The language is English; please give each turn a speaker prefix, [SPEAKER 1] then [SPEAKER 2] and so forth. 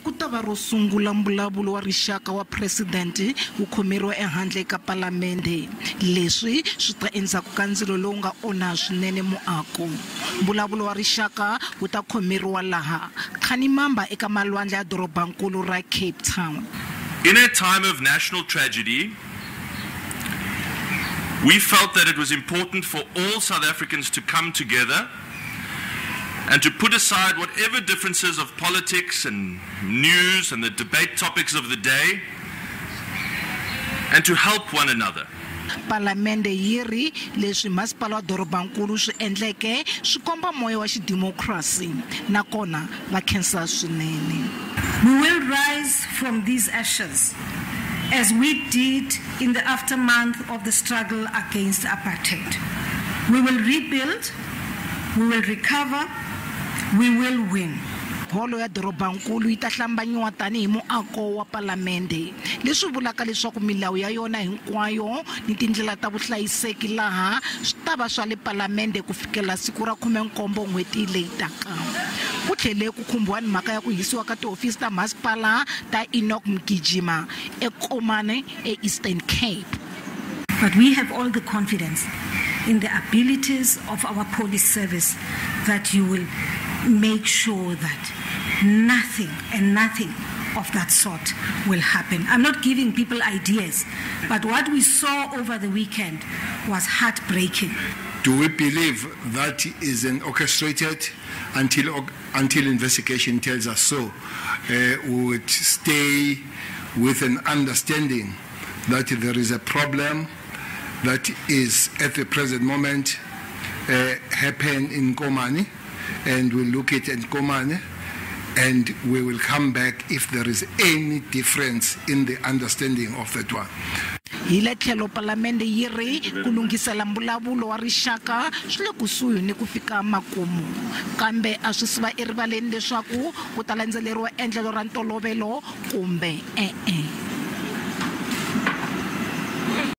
[SPEAKER 1] ku ta va ro sungula mbulavulo wa rixaka wa president wu khomeriwa ehandle ka Palamende. Leswi swi ta endzhaku ka ndzilo lowu nga onha swinene muako. Mbulavulo wa rixaka wu ta khomeriwa laha Khanimamba eka malwandle ya dorobankulu ra Cape Town.
[SPEAKER 2] In a time of national tragedy, we felt that it was important for all South Africans to come together and to put aside whatever differences of politics and news and the debate topics of the day and to help one another.
[SPEAKER 1] Palamende yiri leswi masipala wa dorobankulu swi endleke swi komba moya wa xidimokrasi nakona va khensa swinene.
[SPEAKER 3] We will rise from these ashes as we did in the aftermath of the struggle against apartheid. We will rebuild, we will recover, we will win.
[SPEAKER 1] Holo ya dorobankulu yi ta hlambanywa tanihi muako wa Palamende. Leswi vulaka leswaku milawu ya yona hinkwayo ni tindlela ta vuhlayiseki laha swi ta va swa le Palamende ku fikela siku ra 17 n'hweti leyi taka. Ku tlhele ku khumbiwa ni mhaka ya ku hisiwa ka tihofisi ta masipala ta Enoch Mgijima eKomane eEastern Cape.
[SPEAKER 3] But we have all the confidence in the abilities of our police service that you will make sure that nothing of that sort will happen. I'm not giving people ideas, but what we saw over the weekend was heartbreaking.
[SPEAKER 4] Do we believe that is an orchestrated until investigation tells us so? We would stay with an understanding that there is a problem that is at the present moment happen in Komane, and we'll look at Komane, and we will come back if there is any difference in the understanding of that one.
[SPEAKER 1] Hile tlhelo Palamende yiri ku lunghisela mbulavulo wa rixaka swi le kusuhi ni ku fika makumu, kambe a swi siva erivaleni leswaku ku ta landzeleriwa endlelo ra ntolovelo kumbe e-e.